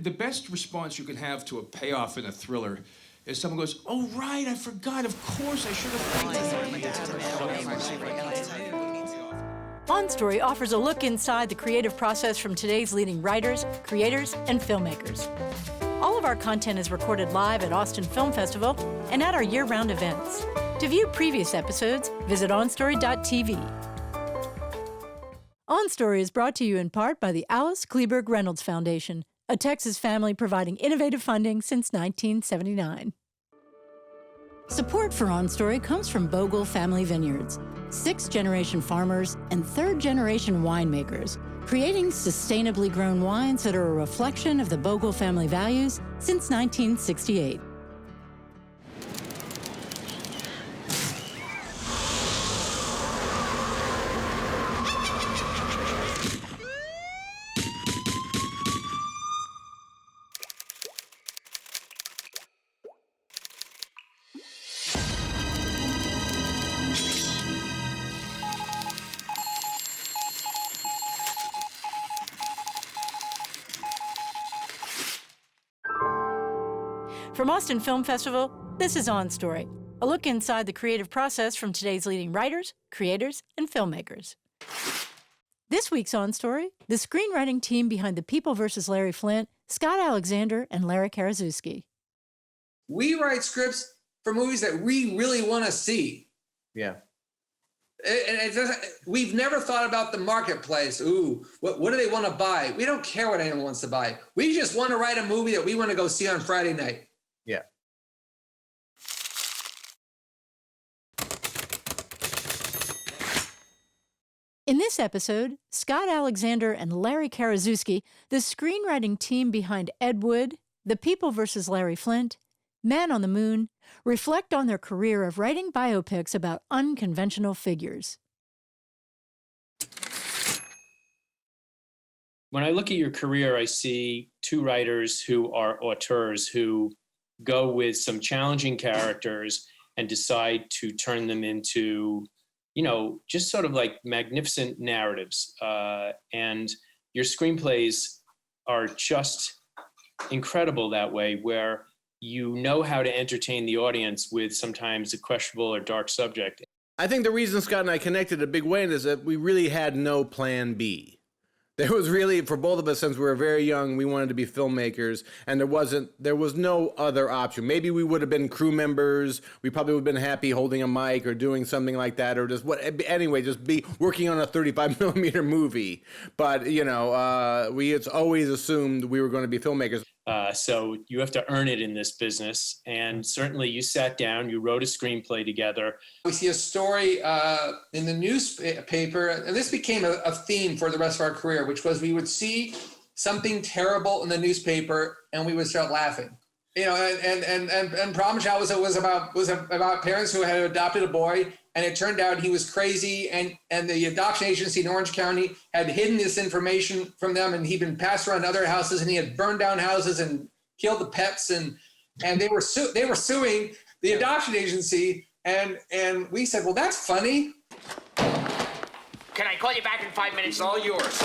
the best response you can have to a payoff in a thriller is someone goes, "Oh, right, I forgot. Of course, I should have." On Story offers a look inside the creative process from today's leading writers, creators, and filmmakers. All of our content is recorded live at Austin Film Festival and at our year-round events. To view previous episodes, visit onstory.tv. On Story is brought to you in part by the Alice Kleberg Reynolds Foundation, a Texas family providing innovative funding since 1979. Support for On Story comes from Bogle Family Vineyards, 6th-generation farmers and 3rd-generation winemakers, creating sustainably grown wines that are a reflection of the Bogle family values since 1968. From Austin Film Festival, this is On Story, a look inside the creative process from today's leading writers, creators, and filmmakers. This week's On Story, the screenwriting team behind The People vs. Larry Flynt, Scott Alexander and Larry Karaszewski. We write scripts for movies that we really want to see. Yeah. We've never thought about the marketplace. Ooh, what do they want to buy? We don't care what anyone wants to buy. We just want to write a movie that we want to go see on Friday night. Yeah. In this episode, Scott Alexander and Larry Karaszewski, the screenwriting team behind Ed Wood, The People vs. Larry Flynt, Man on the Moon, reflect on their career of writing biopics about unconventional figures. When I look at your career, I see two writers who are auteurs who go with some challenging characters and decide to turn them into, just sort of like magnificent narratives. And your screenplays are just incredible that way, where you know how to entertain the audience with sometimes a questionable or dark subject. I think the reason Scott and I connected a big way is that we really had no plan B. There was really, for both of us, since we were very young, we wanted to be filmmakers, and there was no other option. Maybe we would have been crew members. We probably would have been happy holding a mic or doing something like that, or just just be working on a 35 millimeter movie. But, we had always assumed we were going to be filmmakers. So you have to earn it in this business. And certainly you sat down, you wrote a screenplay together. We see a story in the newspaper, and this became a theme for the rest of our career, which was we would see something terrible in the newspaper and we would start laughing. And Problem Child was about parents who had adopted a boy, and it turned out he was crazy, and the adoption agency in Orange County had hidden this information from them, and he'd been passed around other houses, and he had burned down houses and killed the pets, and they were suing the adoption agency, and we said, well, that's funny. Can I call you back in 5 minutes? It's all yours.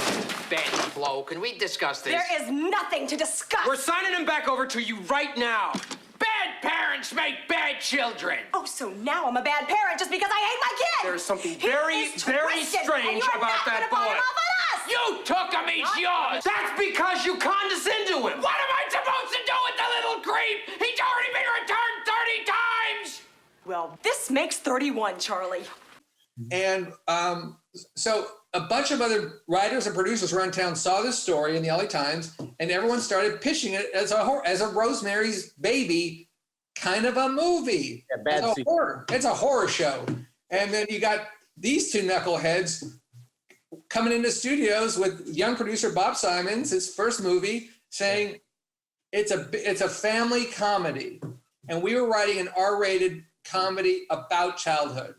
Benny Blow, can we discuss this? There is nothing to discuss. We're signing him back over to you right now. Bad parents make bad children. Oh, so now I'm a bad parent just because I hate my kid. There's something very, very strange about that boy. You took him, he's yours. That's because you condescend to him. What am I supposed to do with the little creep? He's already been returned 30 times. Well, this makes 31, Charlie. And so a bunch of other writers and producers around town saw this story in the LA Times, and everyone started pitching it as a Rosemary's Baby kind of a movie. Yeah, It's a horror show. And then you got these two knuckleheads coming into studios with young producer Bob Simons, his first movie, saying it's a family comedy. And we were writing an R-rated comedy about childhood.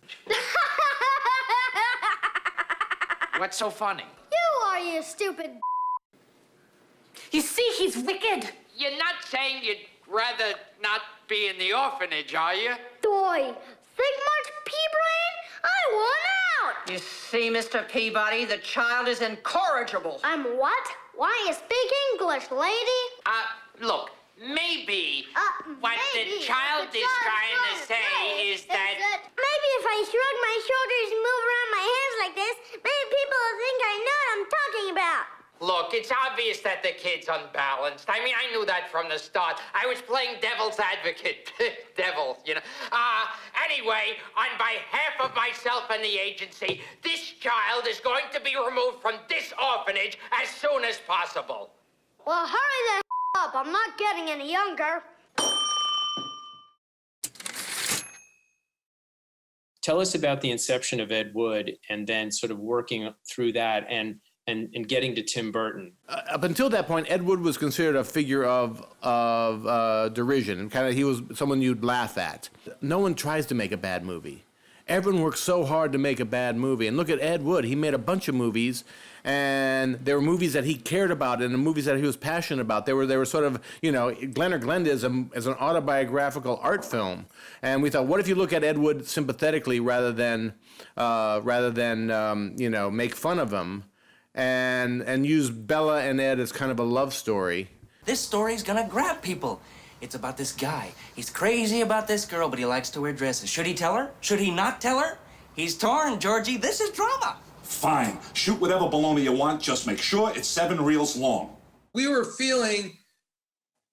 What's so funny? You are, you stupid. You see, he's wicked. You're not saying you'd rather not be in the orphanage, are you? Doy, think much, Pea-Brain? I want out. You see, Mr. Peabody, the child is incorrigible. I'm what? Why you speak English, lady? Look, maybe what Maybe, the child but is John, trying to John, say right, is that... maybe if I shrug my shoulders and move around my hands like this, maybe people will think I know what I'm talking about. Look, it's obvious that the kid's unbalanced. I mean, I knew that from the start. I was playing devil's advocate. Devil, you know. Anyway, on behalf of myself and the agency, this child is going to be removed from this orphanage as soon as possible. Well, hurry the up. I'm not getting any younger. Tell us about the inception of Ed Wood and then sort of working through that and getting to Tim Burton. Up until that point, Ed Wood was considered a figure of derision, and kind of he was someone you'd laugh at. No one tries to make a bad movie. Everyone works so hard to make a bad movie. And look at Ed Wood. He made a bunch of movies, and there were movies that he cared about and the movies that he was passionate about. They were sort of, you know, Glenn or Glenda is an autobiographical art film. And we thought, what if you look at Ed Wood sympathetically rather than you know, make fun of him? And use Bella and Ed as kind of a love story. This story's gonna grab people. It's about this guy. He's crazy about this girl, but he likes to wear dresses. Should he tell her? Should he not tell her? He's torn, Georgie. This is drama. Fine. Shoot whatever baloney you want. Just make sure it's 7 reels long. We were feeling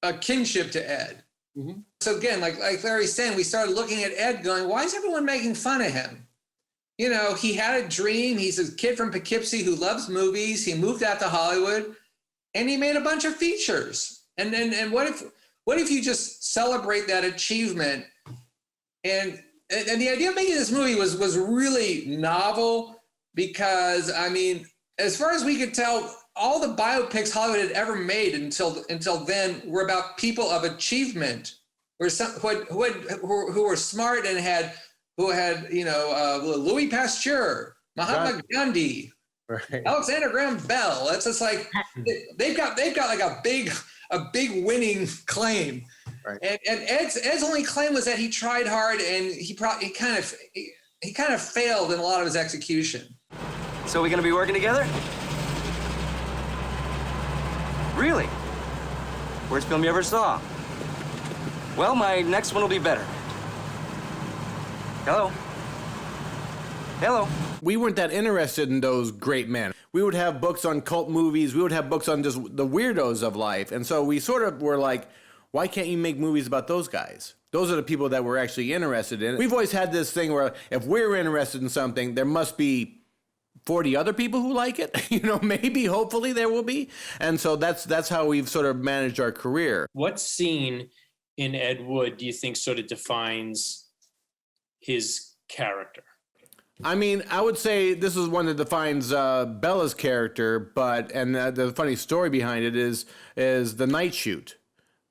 a kinship to Ed. Mm-hmm. So again, like Larry's saying, we started looking at Ed going, why is everyone making fun of him? You know, he had a dream. He's a kid from Poughkeepsie who loves movies. He moved out to Hollywood, and he made a bunch of features. And what if you just celebrate that achievement? And the idea of making this movie was really novel because, I mean, as far as we could tell, all the biopics Hollywood had ever made until then were about people of achievement, who were smart and who had, you know, Louis Pasteur, Mahatma Gandhi, right. Alexander Graham Bell. That's just like they've got like a big winning claim. Right. And Ed's only claim was that he tried hard and he kind of failed in a lot of his execution. So we gonna be working together? Really? Worst film you ever saw? Well, my next one will be better. Hello? Hello? We weren't that interested in those great men. We would have books on cult movies. We would have books on just the weirdos of life. And so we sort of were like, why can't you make movies about those guys? Those are the people that we're actually interested in. We've always had this thing where if we're interested in something, there must be 40 other people who like it. You know, maybe, hopefully there will be. And so that's how we've sort of managed our career. What scene in Ed Wood do you think sort of defines his character? I mean, I would say this is one that defines Bella's character, and the funny story behind it is the night shoot.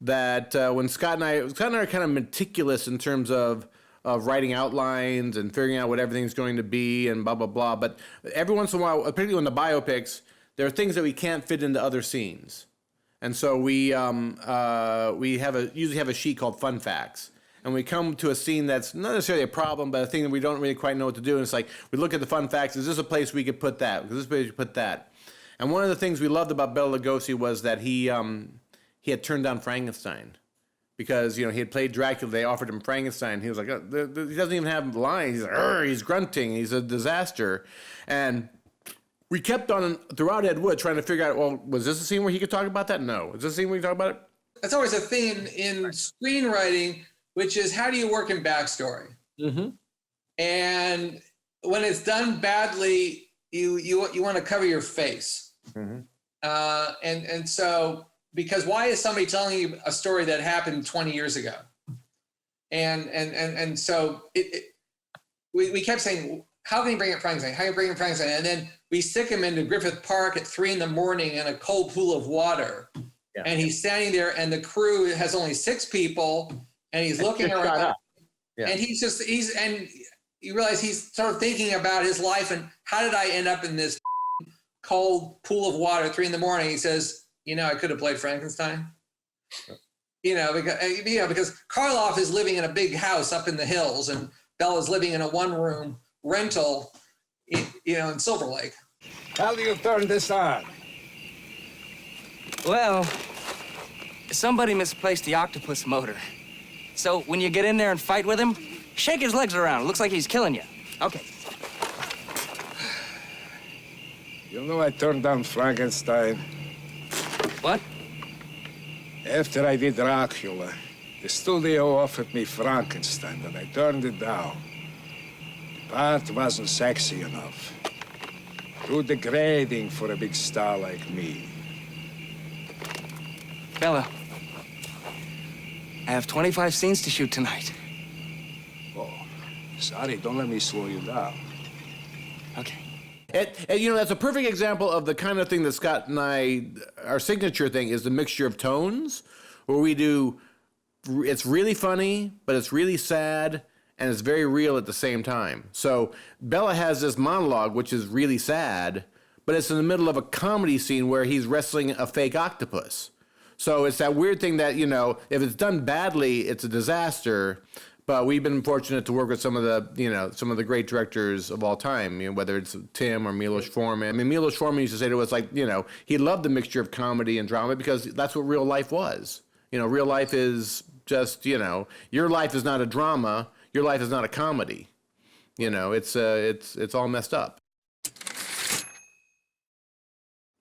That when Scott and I are kind of meticulous in terms of writing outlines and figuring out what everything's going to be and blah, blah, blah. But every once in a while, particularly in the biopics, there are things that we can't fit into other scenes. And so we usually have a sheet called Fun Facts. And we come to a scene that's not necessarily a problem, but a thing that we don't really quite know what to do. And it's like, we look at the fun facts. Is this a place we could put that? Is this a place we could put that? And one of the things we loved about Bela Lugosi was that he had turned down Frankenstein because, you know, he had played Dracula. They offered him Frankenstein. He was like, oh, he doesn't even have lines. He's like, he's grunting. He's a disaster. And we kept on throughout Ed Wood trying to figure out, well, was this a scene where he could talk about that? No. Is this a scene where he could talk about it? That's always a thing in screenwriting, which is how do you work in backstory? Mm-hmm. And when it's done badly, you want to cover your face. Mm-hmm. And so, because why is somebody telling you a story that happened 20 years ago? And so we kept saying, how can you bring up Frankenstein? How can you bring up Frankenstein? And then we stick him into Griffith Park at 3 a.m. in a cold pool of water. Yeah. And he's standing there and the crew has only 6 people and he's looking around. Yeah. And and you realize he's sort of thinking about his life and how did I end up in this cold pool of water at 3 a.m? He says, you know, I could have played Frankenstein. Because Karloff is living in a big house up in the hills and Bella's living in a 1-room rental, in Silver Lake. How do you turn this on? Well, somebody misplaced the octopus motor. So when you get in there and fight with him, shake his legs around. It looks like he's killing you. Okay. You know, I turned down Frankenstein. What? After I did Dracula, the studio offered me Frankenstein, and I turned it down. The part wasn't sexy enough. Too degrading for a big star like me. Bella, I have 25 scenes to shoot tonight. Oh, sorry, don't let me slow you down. Okay. And, you know, that's a perfect example of the kind of thing that Scott and I, our signature thing is the mixture of tones, where we do, it's really funny, but it's really sad, and it's very real at the same time. So Bella has this monologue, which is really sad, but it's in the middle of a comedy scene where he's wrestling a fake octopus. So it's that weird thing that, you know, if it's done badly, it's a disaster. But we've been fortunate to work with some of the great directors of all time, you know, whether it's Tim or Milos Forman. I mean, Milos Forman used to say to us, like, you know, he loved the mixture of comedy and drama because that's what real life was. You know, real life is just, you know, your life is not a drama, your life is not a comedy. You know, it's all messed up.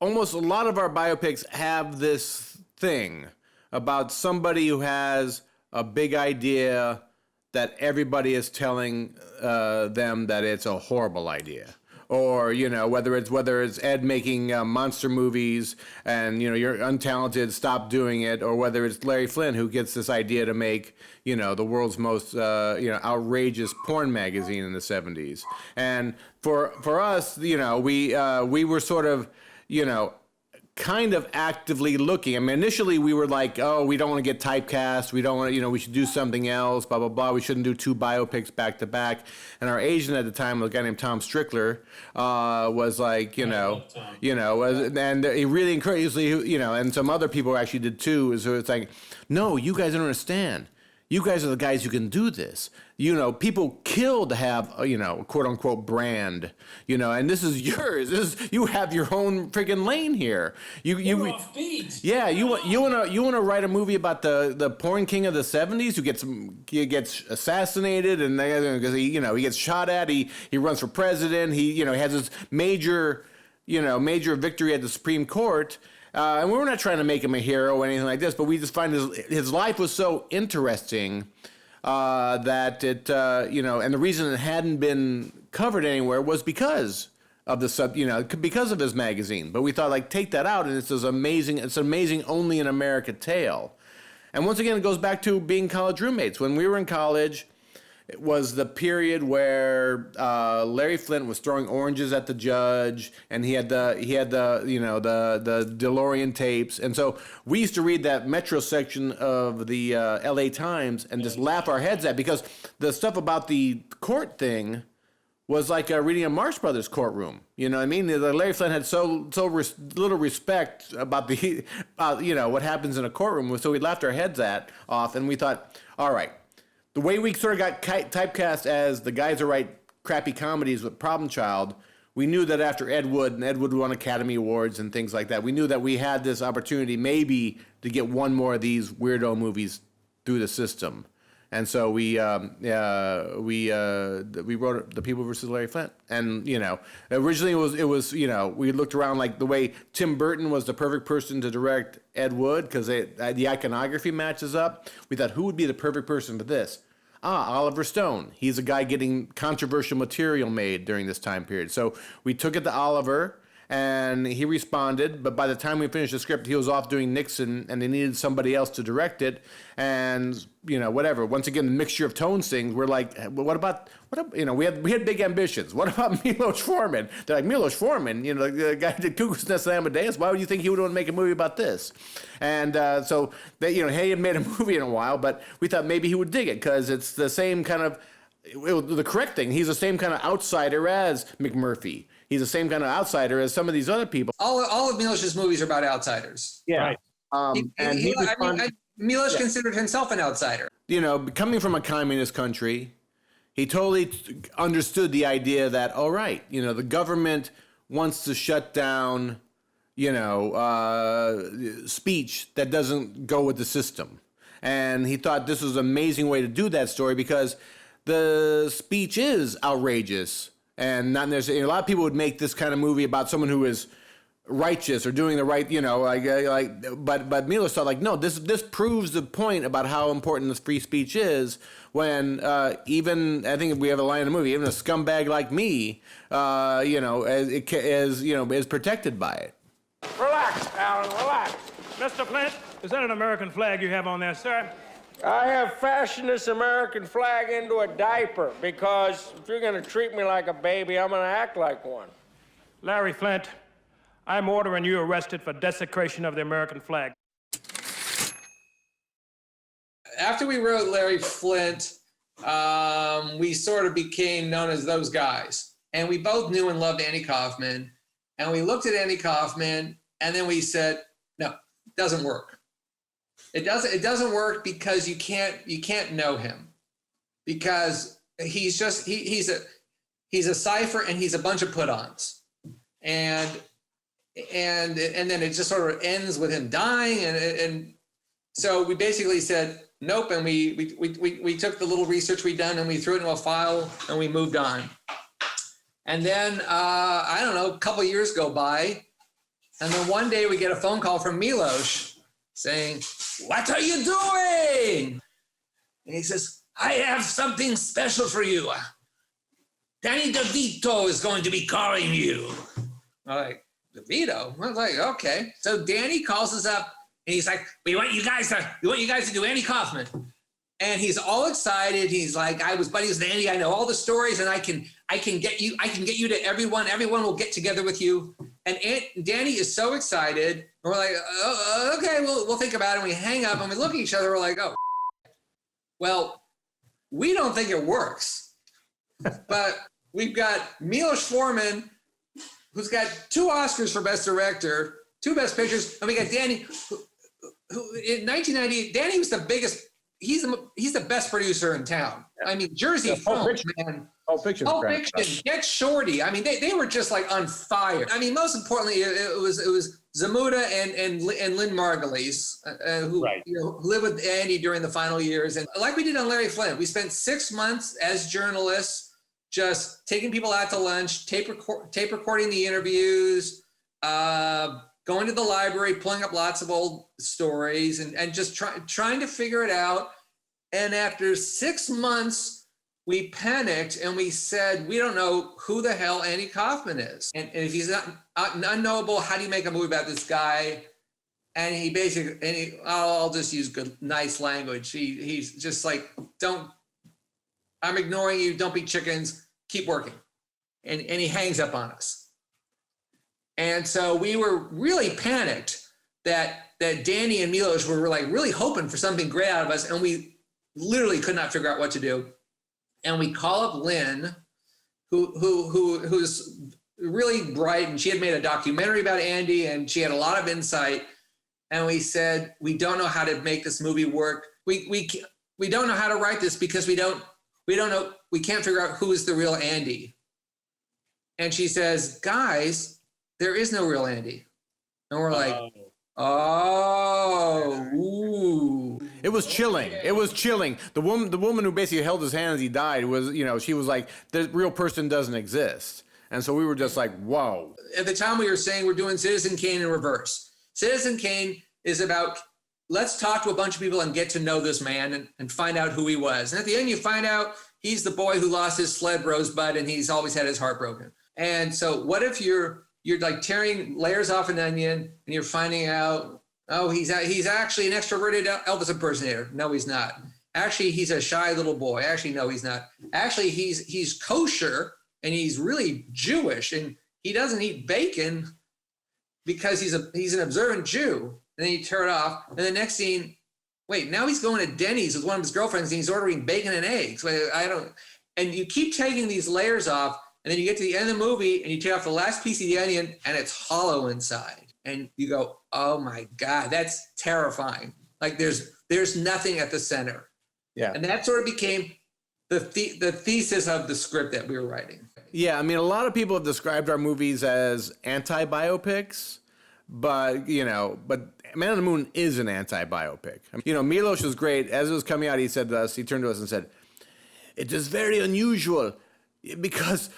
Almost a lot of our biopics have this thing about somebody who has a big idea that everybody is telling them that it's a horrible idea. Or, you know, whether it's Ed making monster movies and, you know, you're untalented, stop doing it. Or whether it's Larry Flint who gets this idea to make, you know, the world's most, outrageous porn magazine in the 70s. And for us, you know, we were sort of, you know, kind of actively looking. I mean, initially we were like, oh, we don't want to get typecast. We don't want to, you know, we should do something else, blah, blah, blah. We shouldn't do 2 biopics back to back. And our agent at the time, a guy named Tom Strickler, was like, and he really encouraged, you know, and some other people actually did too. So it's like, no, you guys don't understand. You guys are the guys who can do this. You know, people kill to have a, you know, quote unquote brand, you know, and this is yours. You have your own freaking lane here. You yeah, you want to write a movie about the porn king of the 70s who gets assassinated and because he gets shot at, he runs for president, he has this major victory at the Supreme Court. And we're not trying to make him a hero or anything like this, but we just find his life was so interesting that it, and the reason it hadn't been covered anywhere was because of because of his magazine. But we thought, like, take that out, and it's an amazing only in America tale. And once again, it goes back to being college roommates. When we were in college, it was the period where Larry Flint was throwing oranges at the judge, and he had the DeLorean tapes, and so we used to read that Metro section of the L.A. Times and just laugh our heads at, because the stuff about the court thing was like reading a Marx Brothers courtroom. You know what I mean? Larry Flint had so little respect about what happens in a courtroom, so we laughed our heads off, and we thought, all right. The way we sort of got typecast as the guys who write crappy comedies with Problem Child, we knew that after Ed Wood won Academy Awards and things like that, we knew that we had this opportunity maybe to get one more of these weirdo movies through the system. And so we wrote The People versus Larry Flint. And, originally it was we looked around like the way Tim Burton was the perfect person to direct Ed Wood because the iconography matches up. We thought, who would be the perfect person for this? Oliver Stone. He's a guy getting controversial material made during this time period. So we took it to Oliver, and he responded. But by the time we finished the script, he was off doing Nixon, and they needed somebody else to direct it. And whatever. Once again, the mixture of tones things. We're like, what about we had big ambitions. What about Milos Forman? They're like, Milos Forman, the guy who did Cuckoo's Nest and Amadeus. Why would you think he would want to make a movie about this? And so they, he had made a movie in a while, but we thought maybe he would dig it because it's the same kind of the correct thing. He's the same kind of outsider as McMurphy. He's the same kind of outsider as some of these other people. All of Milos's movies are about outsiders. Yeah. Right. Milos considered himself an outsider. Coming from a communist country, he totally understood the idea that, all right, the government wants to shut down, speech that doesn't go with the system. And he thought this was an amazing way to do that story because the speech is outrageous and not necessarily. A lot of people would make this kind of movie about someone who is righteous or doing the right, but Milos thought like, no, this proves the point about how important this free speech is when even, I think we have a line in the movie, even a scumbag like me, is protected by it. Relax, Alan, relax. Mr. Flint, is that an American flag you have on there, sir? I have fashioned this American flag into a diaper because if you're going to treat me like a baby, I'm going to act like one. Larry Flint, I'm ordering you arrested for desecration of the American flag. After we wrote Larry Flint, we sort of became known as those guys. And we both knew and loved Andy Kaufman. And we looked at Andy Kaufman, and then we said, no, it doesn't work. It doesn't work because you can't know him. Because he's a cipher and he's a bunch of put-ons. And then it just sort of ends with him dying, and so we basically said nope, and we took the little research we'd done and we threw it into a file and we moved on. And then I don't know, a couple of years go by, and then one day we get a phone call from Milos saying, "What are you doing?" And he says, "I have something special for you. Danny DeVito is going to be calling you." I'm like, DeVito? I was like, okay. So Danny calls us up and he's like, we want you guys to do Andy Kaufman. And he's all excited. He's like, I was buddies with Andy. I know all the stories and I can get you to everyone. Everyone will get together with you. And Danny is so excited. And we're like, oh, okay, we'll think about it. And we hang up and we look at each other. We're like, oh, well, we don't think it works. But we've got Milos Forman, who's got 2 Oscars for Best Director, 2 Best Pictures, and we got Danny, who in 1998, Danny was the biggest. He's the best producer in town. I mean, Jersey Films, man. Pulp Fiction, Get Shorty. I mean, they were just like on fire. I mean, most importantly, it was Zamuda and Lynn Margulies, who lived with Andy during the final years, and like we did on Larry Flint, we spent 6 months as journalists, just taking people out to lunch, tape recording the interviews, going to the library, pulling up lots of old stories, and just trying to figure it out. And after 6 months, we panicked and we said, we don't know who the hell Andy Kaufman is. And if he's not unknowable, how do you make a movie about this guy? And he basically, I'll just use good, nice language. He's just like, I'm ignoring you. Don't be chickens. Keep working. And he hangs up on us. And so we were really panicked that Danny and Milos were like really hoping for something great out of us. And we literally could not figure out what to do. And we call up Lynn, who's really bright. And she had made a documentary about Andy and she had a lot of insight. And we said, we don't know how to make this movie work. We don't know how to write this because we don't know, we can't figure out who is the real Andy. And she says, guys, there is no real Andy. And we're like, ooh. It was chilling. It was chilling. The woman who basically held his hand as he died was, she was like, the real person doesn't exist. And so we were just like, whoa. At the time we were saying we're doing Citizen Kane in reverse. Citizen Kane is about, let's talk to a bunch of people and get to know this man and find out who he was. And at the end, you find out he's the boy who lost his sled Rosebud and he's always had his heart broken. And so what if you're like tearing layers off an onion and you're finding out, oh, he's actually an extroverted Elvis impersonator. No, he's not. Actually, he's a shy little boy. Actually, no, he's not. Actually, he's kosher and he's really Jewish and he doesn't eat bacon because he's an observant Jew. And then you tear it off. And the next scene, wait, now he's going to Denny's with one of his girlfriends and he's ordering bacon and eggs. And you keep taking these layers off. And then you get to the end of the movie and you tear off the last piece of the onion and it's hollow inside. And you go, oh my God, that's terrifying. Like there's nothing at the center. Yeah. And that sort of became the thesis of the script that we were writing. Yeah, I mean, a lot of people have described our movies as anti-biopics. But Man on the Moon is an anti-biopic. Milos was great. As it was coming out, he said to us, he turned to us and said, "It is very unusual because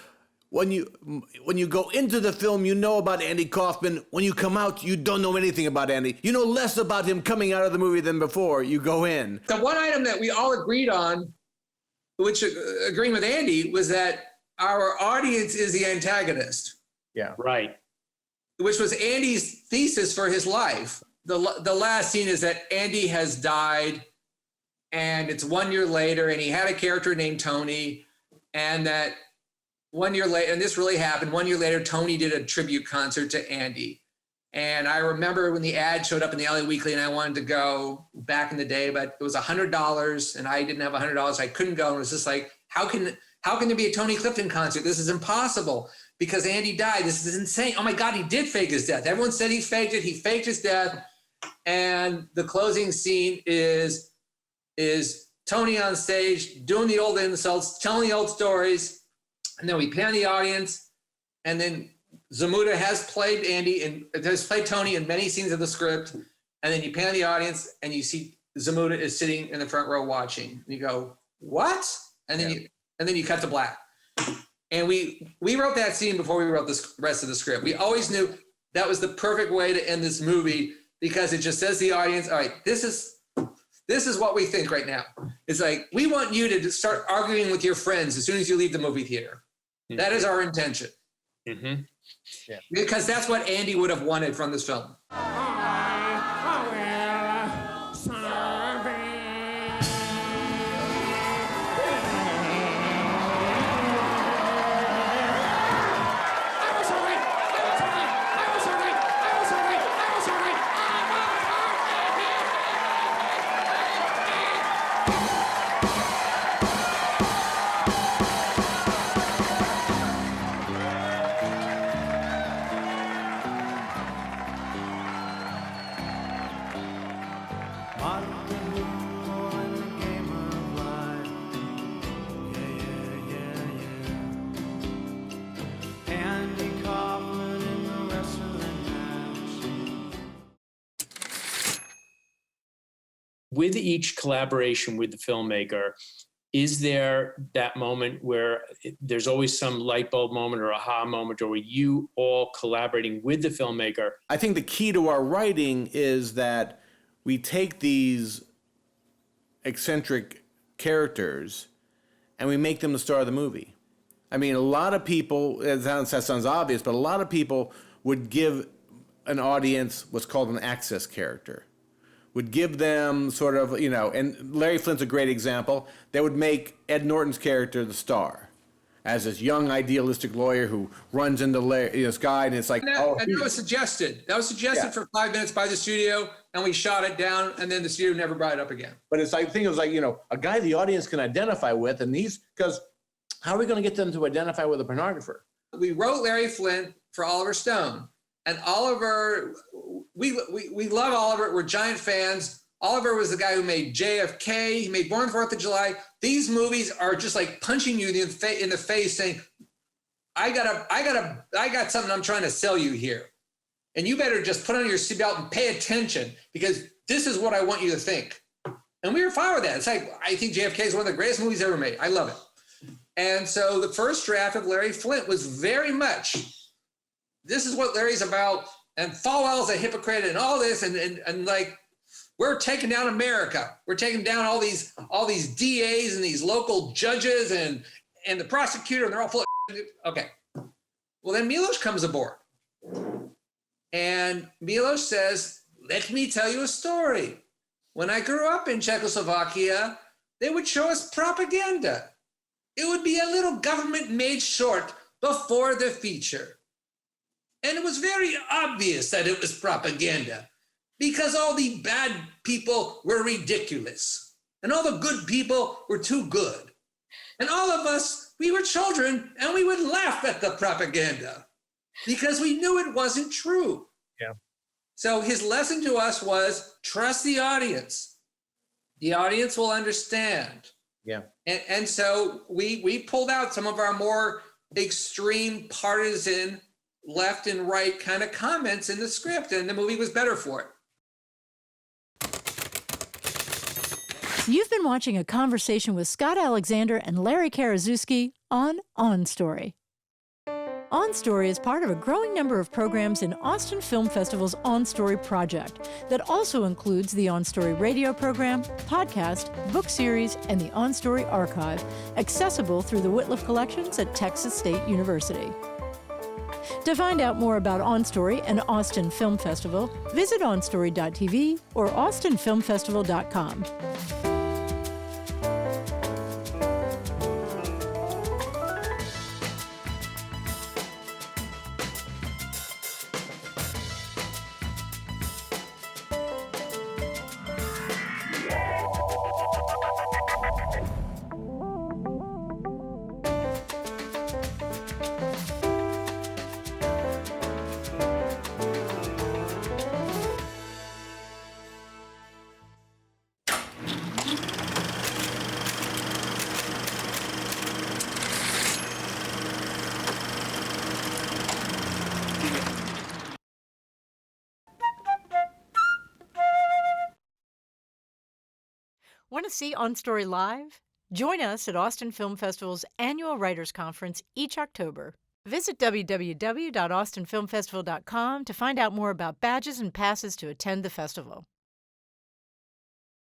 when you go into the film, you know about Andy Kaufman. When you come out, you don't know anything about Andy. You know less about him coming out of the movie than before you go in." The one item that we all agreed on, which agreeing with Andy, was that our audience is the antagonist. Yeah. Right. Which was Andy's thesis for his life. The last scene is that Andy has died, and it's 1 year later, and he had a character named Tony, and that 1 year later, and this really happened, 1 year later, Tony did a tribute concert to Andy. And I remember when the ad showed up in the LA Weekly, and I wanted to go back in the day, but it was $100, and I didn't have $100. I couldn't go, and it was just like, how can there be a Tony Clifton concert? This is impossible. Because Andy died. This is insane. Oh my God, he did fake his death. Everyone said he faked it. He faked his death. And the closing scene is Tony on stage doing the old insults, telling the old stories. And then we pan the audience. And then Zamuda has played Tony in many scenes of the script. And then you pan the audience and you see Zamuda is sitting in the front row watching. And you go, what? And then you cut to black. And we wrote that scene before we wrote the rest of the script. We always knew that was the perfect way to end this movie because it just says to the audience, all right, this is what we think right now. It's like, we want you to start arguing with your friends as soon as you leave the movie theater. Mm-hmm. That is our intention. Mm-hmm. Yeah. Because that's what Andy would have wanted from this film. With each collaboration with the filmmaker, is there that moment where there's always some light bulb moment or aha moment, or were you all collaborating with the filmmaker? I think the key to our writing is that we take these eccentric characters and we make them the star of the movie. I mean, a lot of people, that sounds obvious, but a lot of people would give an audience what's called an access character. Would give them sort of, and Larry Flint's a great example. They would make Ed Norton's character the star as this young idealistic lawyer who runs into this guy, and it's like, that was suggested. That was suggested for 5 minutes by the studio, and we shot it down, and then the studio never brought it up again. But it's like, I think it was like, a guy the audience can identify with, and because how are we going to get them to identify with a pornographer? We wrote Larry Flint for Oliver Stone. And Oliver, we love Oliver. We're giant fans. Oliver was the guy who made JFK. He made Born 4th of July. These movies are just like punching you in the face, saying, I got something I'm trying to sell you here, and you better just put on your seatbelt and pay attention because this is what I want you to think. And we were fine with that. It's like, I think JFK is one of the greatest movies ever made. I love it. And so the first draft of Larry Flint was very much, this is what Larry's about, and Falwell's a hypocrite and all this, and like, we're taking down America. We're taking down all these DAs and these local judges and the prosecutor, and they're all full of shit. Okay. Well, then Milos comes aboard. And Milos says, let me tell you a story. When I grew up in Czechoslovakia, they would show us propaganda. It would be a little government-made short before the feature. And it was very obvious that it was propaganda because all the bad people were ridiculous and all the good people were too good. And all of us, we were children and we would laugh at the propaganda because we knew it wasn't true. Yeah. So his lesson to us was trust the audience. The audience will understand. Yeah. And so we pulled out some of our more extreme partisan left and right kind of comments in the script, and the movie was better for it. You've been watching a conversation with Scott Alexander and Larry Karaszewski on Story. On Story is part of a growing number of programs in Austin Film Festival's On Story project that also includes the On Story radio program, podcast, book series, and the On Story archive, accessible through the Whitliff Collections at Texas State University. To find out more about On Story and Austin Film Festival, visit onstory.tv or austinfilmfestival.com. Want to see On Story live? Join us at Austin Film Festival's annual Writers' Conference each October. Visit www.austinfilmfestival.com to find out more about badges and passes to attend the festival.